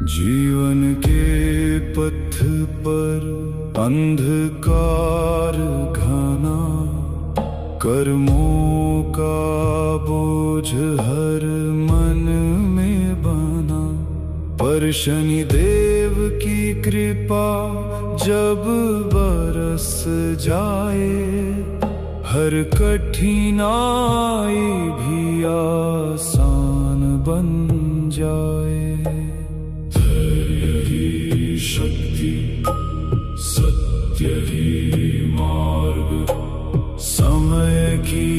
जीवन के पथ पर अंधकार घना, कर्मों का बोझ हर मन में बना। पर शनि देव की कृपा जब बरस जाए, हर कठिनाई भी आसान बन जाए। धैर्य ही शक्ति, सत्य ही मार्ग, समय की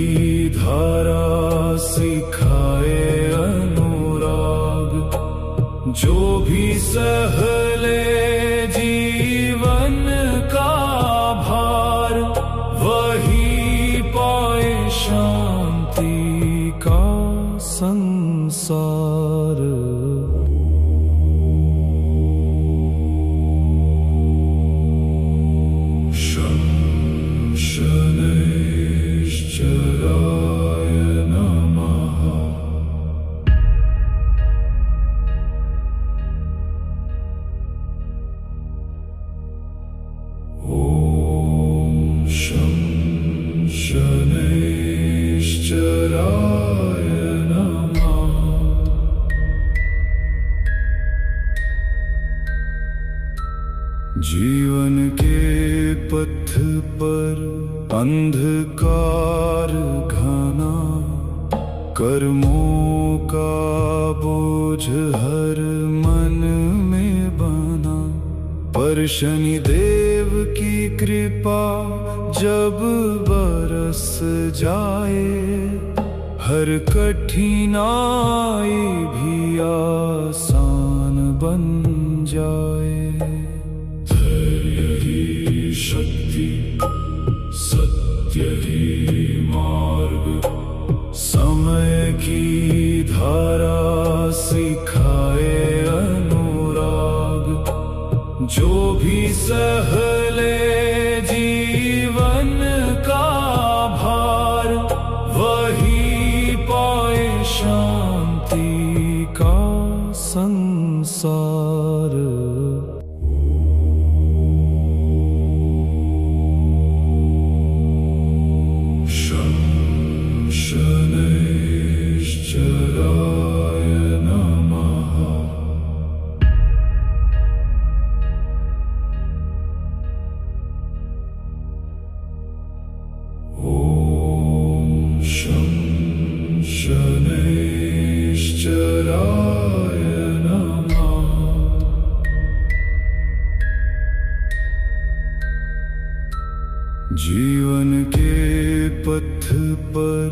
धारा सिखाए अनुराग। जो भी सह ले जीवन का भार, वही पाए शांति का संसार। शनैश्चराय नमः। ॐ शं शनैश्चराय नमः। जीवन के पथ पर अंधकार घना, कर्मों का बोझ हर मन में बना। पर शनि देव की कृपा जब बरस जाए, हर कठिनाई भी आसान बन जाए। धैर्य ही शक्ति, सत्य ही मार्ग, समय की धारा सिखाए अनुराग। जो भी सह ले जीवन का भार, वही पाए शांति का संसार। शनैश्चराय नमः। ॐ शं शनैश्चराय नमः। जीवन के पथ पर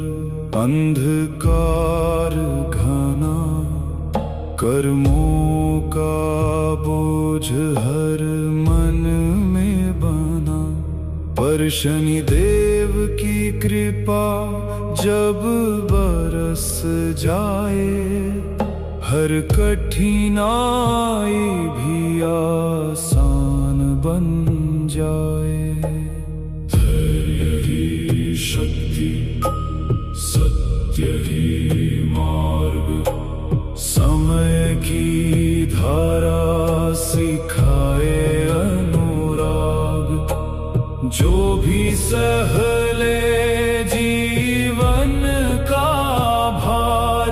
अंधकार घना, कर्मों का बोझ हर मन में बना। पर शनि देव की कृपा जब बरस जाए, हर कठिनाई भी आसान बन जाए। धैर्य ही शक्ति, सत्य ही मार्ग, समय की धारा सिखाए अनुराग। जो भी सह ले जीवन का भार,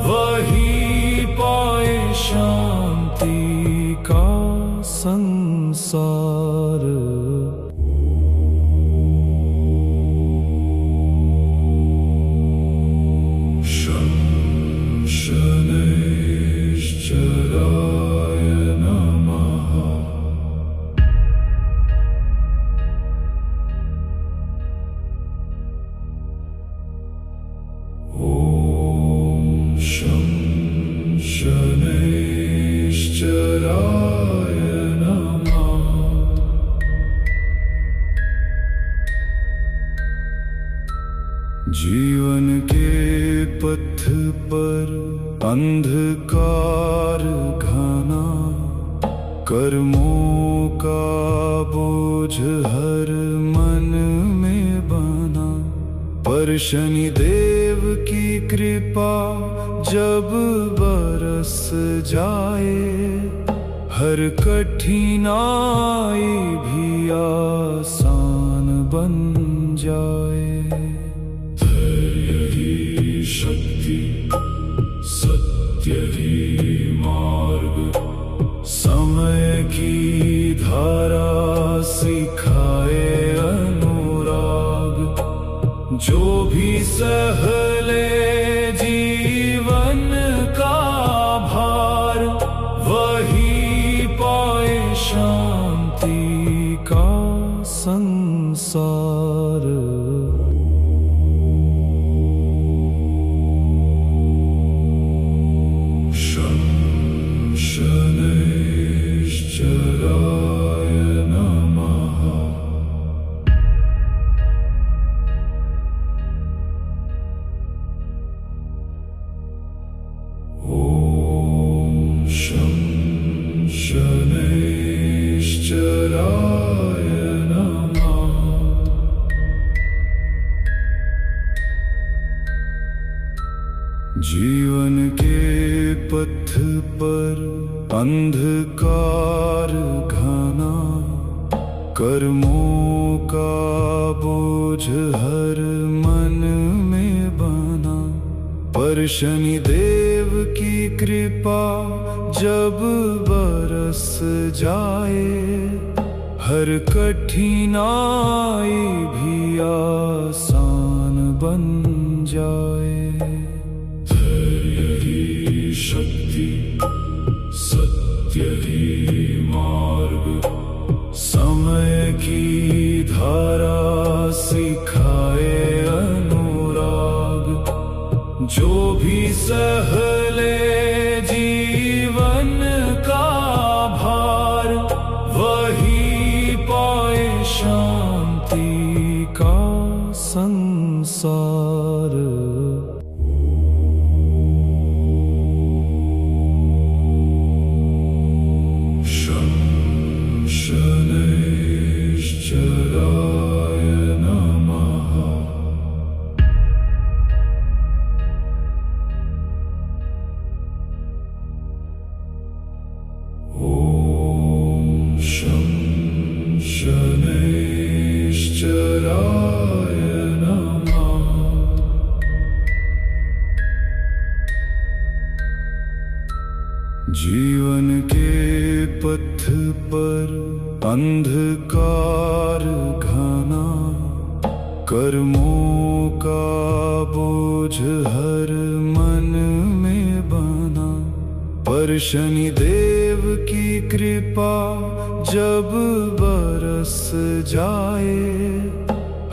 वही पाए शांति का संसार। शनैश्चराय नमः। ॐ शं शनैश्चराय नमः। जीवन के पथ पर अंधकार घना, कर्मों का बोझ हर मन में बना। पर शनि देव देव की कृपा जब बरस जाए, हर कठिनाई भी आसान बन जाए। धैर्य ही शक्ति, सत्य ही मार्ग, समय की धारा सिखाए अनुराग। जो भी सह ले जीवन का भार, वही पाए शांति का संसार। शं शनैश्चराय नमः। शं शनैश्चराय नमः। जीवन के पथ पर अंधकार घना, कर्मों का बोझ हर मन में बना। पर शनिदेव की कृपा जब बरस जाए, हर कठिनाई भी आसान बन जाए। धैर्य ही शक्ति, सत्य ही मार्ग, समय की धारा सिखाए अनुराग। जो भी सह ले जीवन का भार, वही पाए शांति का संसार। शं शनैश्चराय नमः। शं शनैश्चराय नमः। जीवन के पथ पर अंधकार घना, कर्मों का बोझ हर मन में बना। पर शनिदेव की कृपा जब बरस जाए,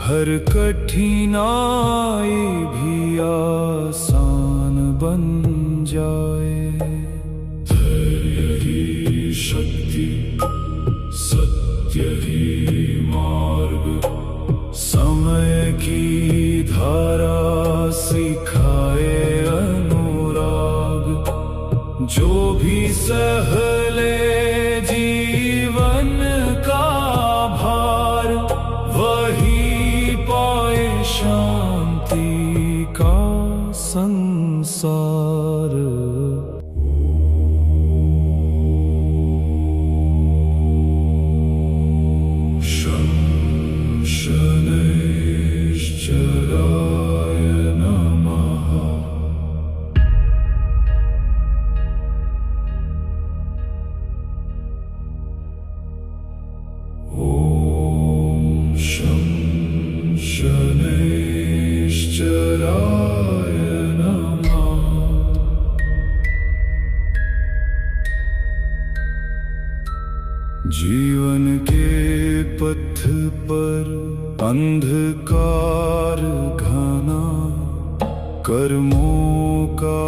हर कठिनाई भी आसान बन जाए। धैर्य ही शक्ति, सत्य ही मार्ग, समय की धारा सिखाए अनुराग। जो भी सह ले जीवन का भार, वही पाए शांति का संसार। शं शनैश्चराय नमः। शं शनैश्चराय नमः। जीवन के पथ पर अंधकार घना, कर्मों का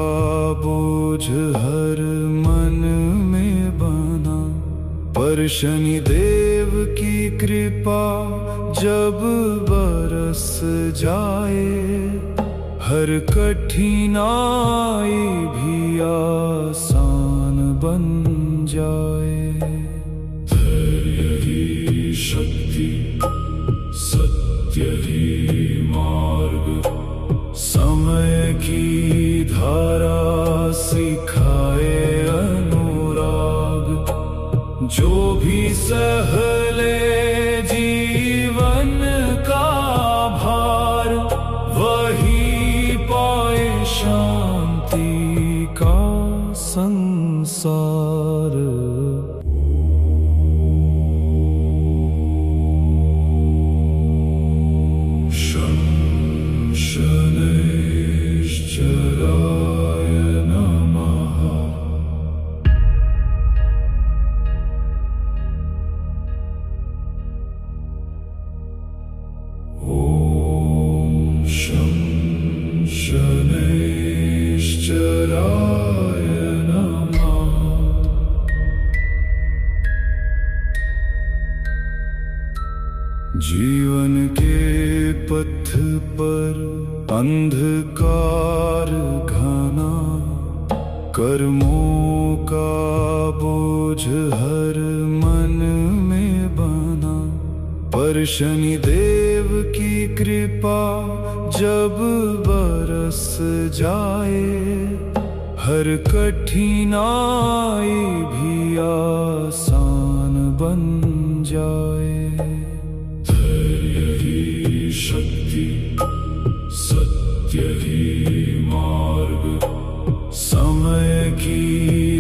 बोझ हर मन में बना। पर शनिदेव की कृपा जब बरस जाए, हर कठिनाई भी आसान बन जाए। धैर्य ही शक्ति, सत्य ही मार्ग, समय सिखाए अनुराग। जो भी सह ले जीवन का भार, वही पाए शांति का संसार। शनैश्चराय नमः। ॐ शं शनैश्चराय नमः। जीवन के पथ पर अंधकार घना, कर्मों का बोझ हर मन में बना। पर शनिदेव की कृपा जब बरस जाए, हर कठिनाई भी आसान बन जाए। धैर्य ही शक्ति, सत्य ही मार्ग, समय की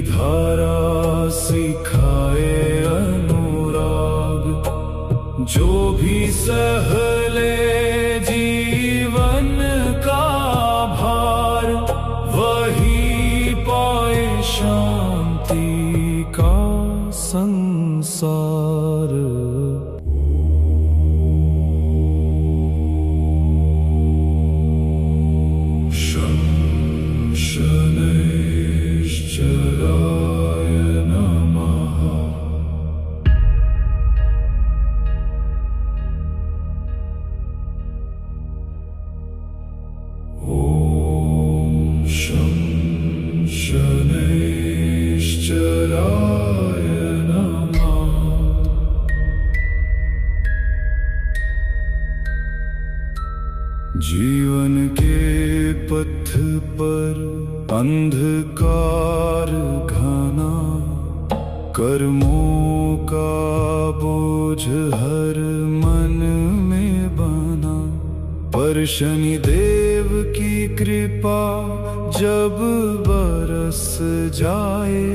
धारा सिखाए अनुराग। जो भी सह ले जीवन का भार, वही पाए शांति का संसार। शनैश्चराय नमः। ॐ शं शनैश्चराय नमः। जीवन के पथ पर अंधकार घना, कर्मों का बोझ हर मन में बना। पर शनिदेव की कृपा जब बरस जाए,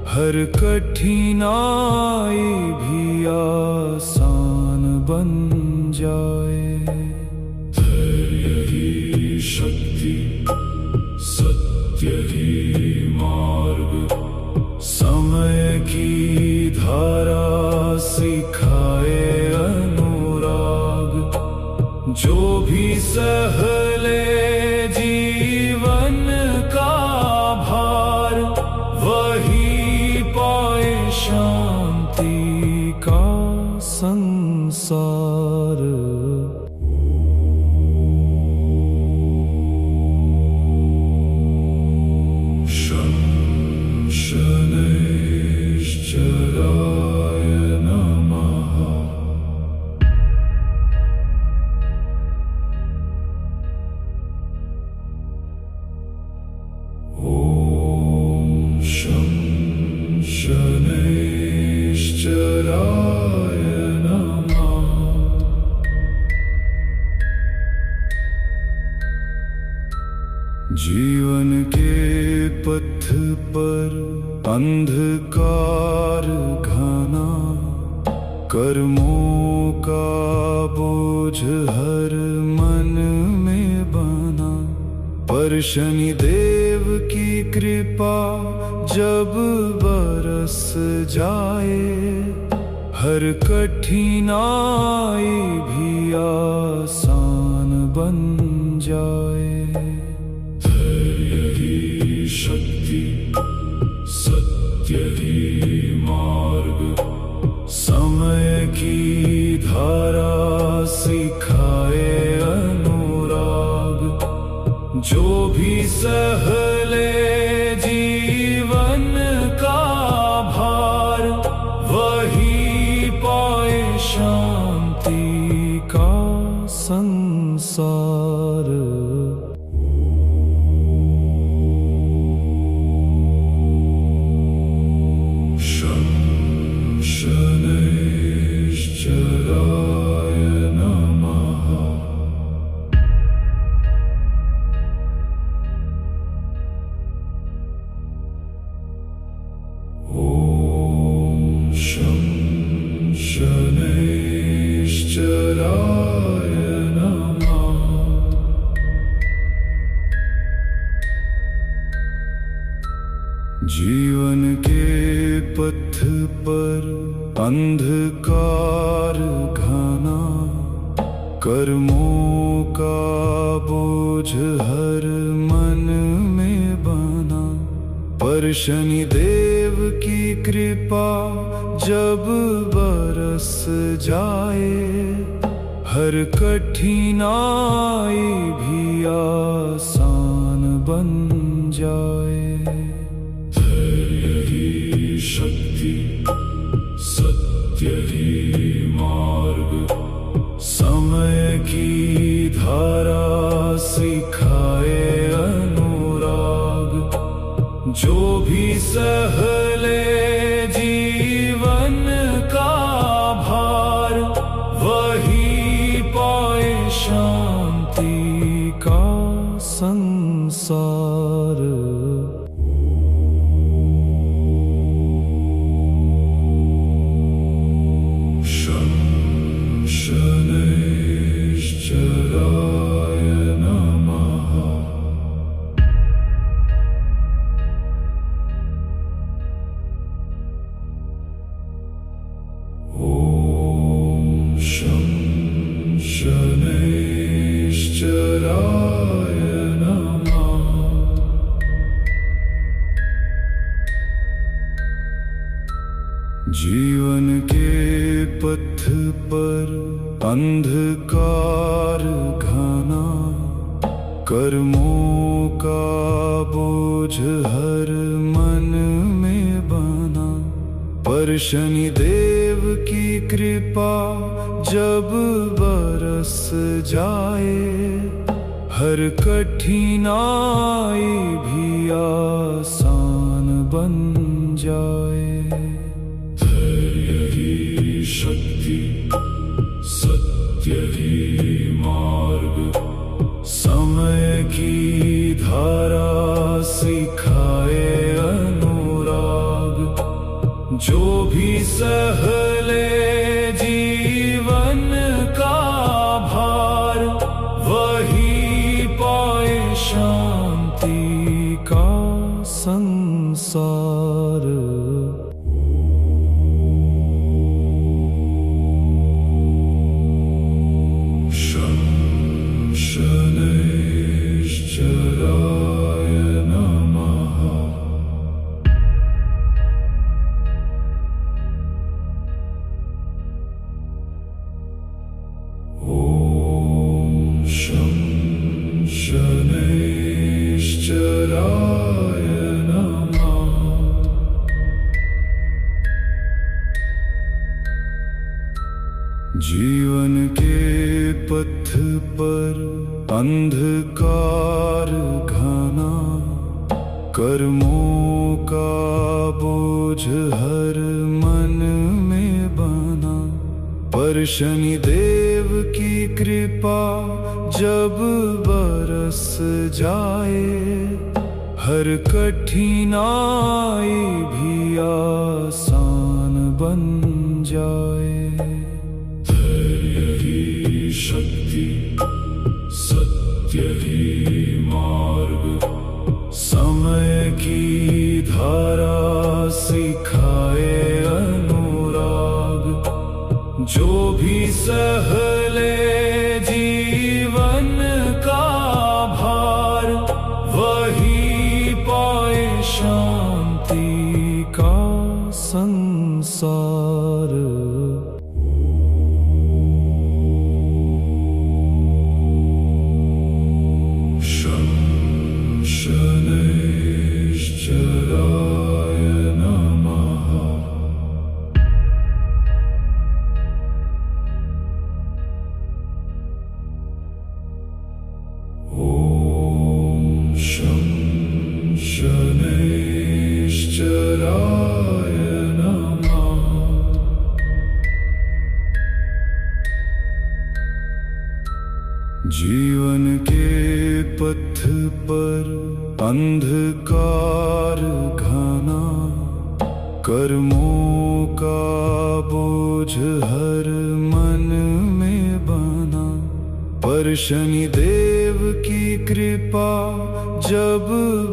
हर कठिनाई भी आसान बन जाए। धैर्य ही शक्ति, सत्य ही मार्ग, समय की धारा सिखाए अनुराग। जो भी सह ले जीवन का भार, वही पाए शांति का संसार। शनैश्चराय नमः। ॐ शं शनैश्चराय नमः। जीवन के पथ पर अंधकार घना, कर्मों का बोझ हर मन में बना। पर शनिदेव की कृपा जब बरस जाए, हर कठिनाई भी आसान बन जाए। धैर्य ही शक्ति, सत्य ही मार्ग, समय की धारा सिखाए अनुराग। जो भी सह ले जीवन का भार, वही पाए शांति का संसार। जीवन के पथ पर अंधकार घना, कर्मों का बोझ हर मन में बना। पर शनि देव की कृपा जब बरस जाए, हर कठिनाई भी आसान बन जाए। धैर्य ही शक्ति, सत्य ही मार्ग, समय की धारा सिखाए अनुराग। जो भी सह ले जीवन का भार, वही पाए शांति का संसार। शनैश्चराय नमः। ॐ शं शनैश्चराय नमः। जीवन के पथ पर अंधकार घना, कर्मों का बोझ हर मन में बना। पर शनि देव की कृपा जब बरस जाए, हर कठिनाई भी आसान बन जाए। धैर्य ही शक्ति, सत्य ही मार्ग, समय की धारा सिखाए अनुराग। जो भी सह ले जीवन का भार, वही पाए शांति का संसार। शनैश्चराय नमः। ॐ शं शनैश्चराय नमः। जीवन के पथ पर अंधकार घना, कर्मों का बोझ हर मन में बना। पर शनि देव की कृपा जब बरस जाए, हर कठिनाई भी आसान बन जाए। धैर्य ही शक्ति, सत्य ही मार्ग, समय की धारा सिखाए अनुराग। जो भी सह ले जीवन का भार, वही पाए शांति का संसार। शनैश्चराय नमः। ॐ शं शनैश्चराय नमः। जीवन के पथ पर अंधकार घना, कर्मों का बोझ हर मन में बना। पर शनि देव की कृपा जब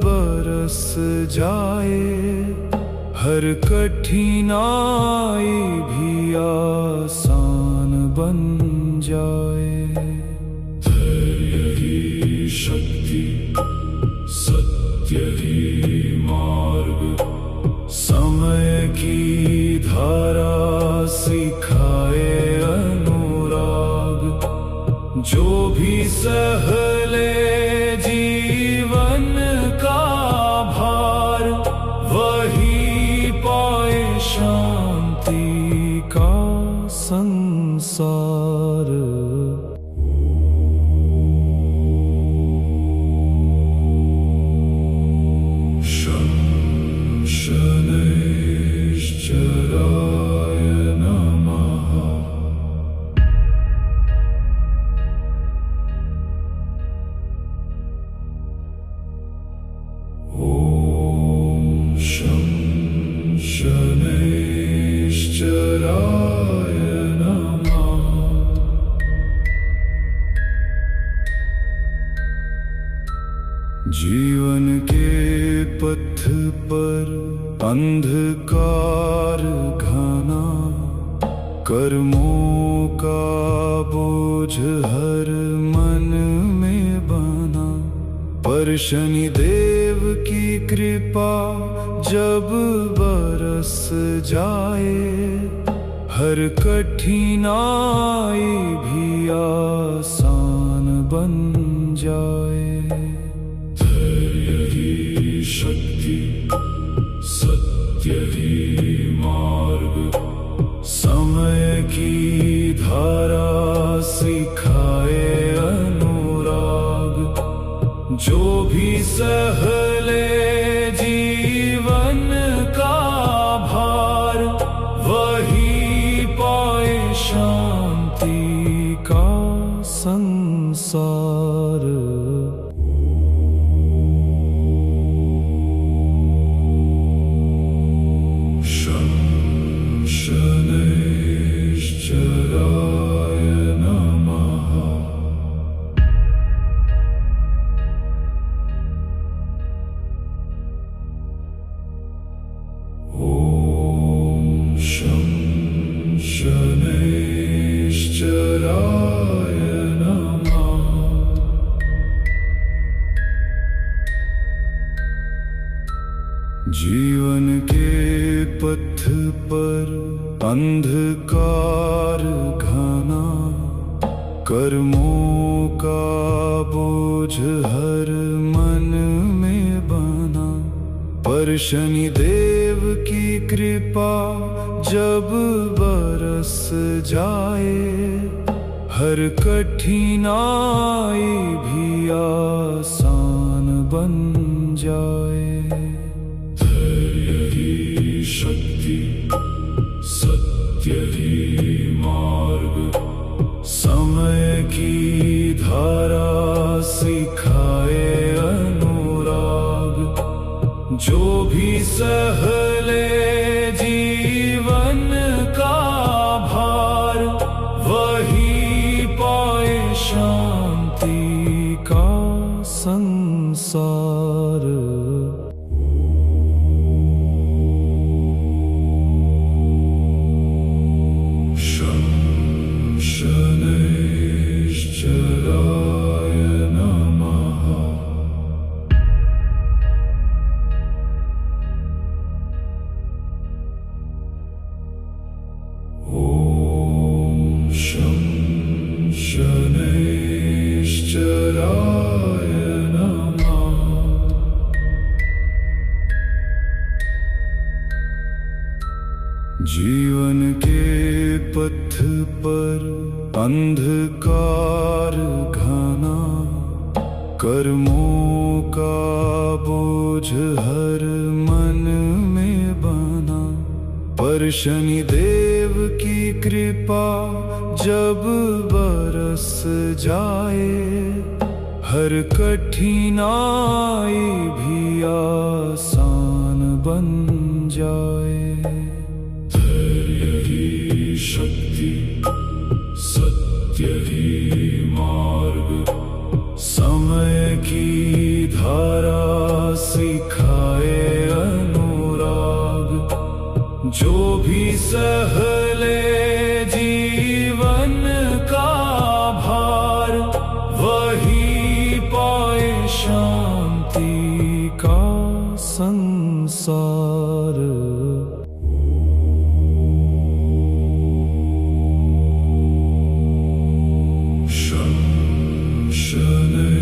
बरस जाए, हर कठिनाई भी आसान बन जाए। धैर्य ही शक्ति, सत्य ही मार्ग, समय की धारा सिखाए अनुराग। जो भी सह ले जीवन का भार, वही पाए शांति का संसार। शनैश्चराय नमः। ॐ शं शनैश्चराय नमः। जीवन के पथ पर अंधकार घना, कर्मों का बोझ हर मन में बना। पर शनिदेव की कृपा जब बरस जाए, हर कठिनाई भी आसान बन जाए। धैर्य ही शक्ति, सत्य ही मार्ग, समय की धारा सिखाए अनुराग। जो भी सह ले जीवन का भार, वही पाए शांति का संसार। शनैश्चराय नमः। ॐ शं शनैश्चराय नमः। जीवन के पथ पर अंधकार घना, कर्मों का बोझ हर मन में बना। पर शनिदेव की कृपा जब बरस जाए, हर कठिनाई भी आसान बन जाए। धैर्य ही शक्ति, सत्य ही मार्ग, समय की धारा सिखाए अनुराग। जो भी सह ले जीवन का भार, वही पाए शांति का संसार। शनैश्चराय नमः। ॐ शं शनैश्चराय नमः। जीवन के पथ पर अंधकार घना, कर्मों का बोझ हर मन में बना। पर शनिदेव की कृपा जब बरस जाए, हर कठिनाई भी आसान बन जाए। धैर्य ही शक्ति, सत्य ही मार्ग, समय की धारा सिखाए अनुराग, जो भी सह ले जीवन का भार, वही पाए शांति का संसार। शनैश्चराय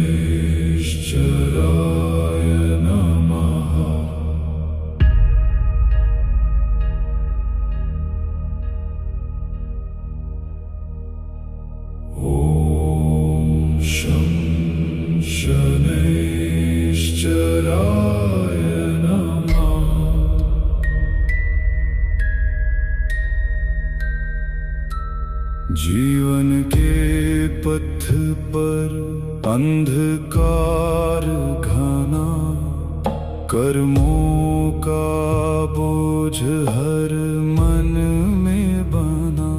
नमः। ॐ शं शनैश्चराय नमः। जीवन के पथ पर अंधकार घना, कर्मों का बोझ हर मन में बना,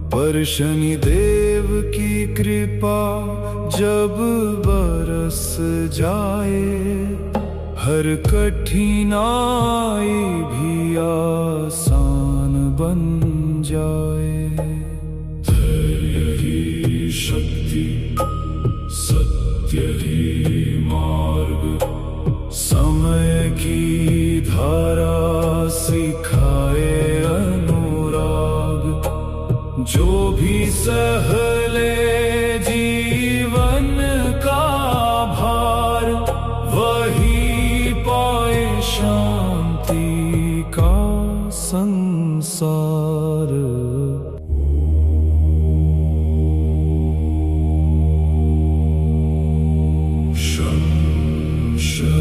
पर शनिदेव की कृपा जब बरस जाए, हर कठिनाई भी आसान बन जाए। धैर्य ही शक्ति, सत्य ही मार्ग, समय की धारा सिखाए अनुराग, जो भी सह ले जीवन का भार, वही पाए शांति का संसार।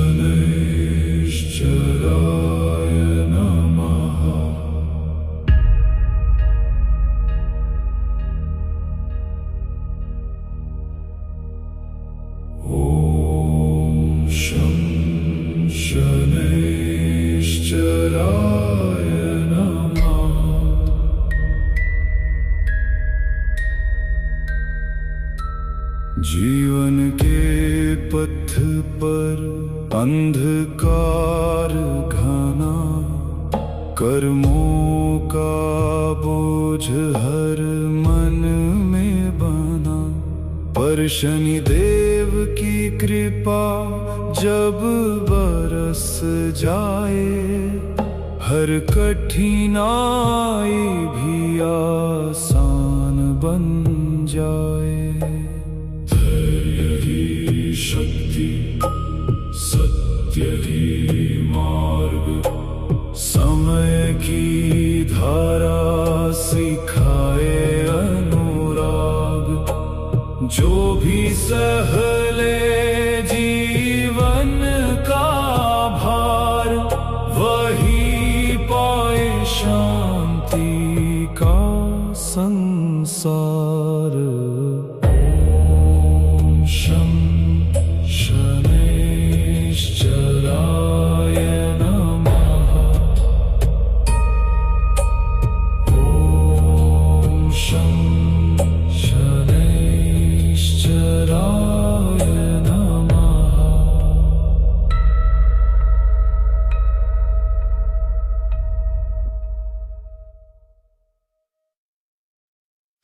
शनैश्चराय नमः। ॐ शं शनैश्चराय नमः। जीवन के पथ पर अंधकार घना, कर्मों का बोझ हर मन में बना, पर शनिदेव की कृपा जब बरस जाए, हर कठिनाई भी आसान बन जाए। धैर्य ही शक्ति, सत्य ही मार्ग, समय की धारा सिखाए अनुराग, जो भी सह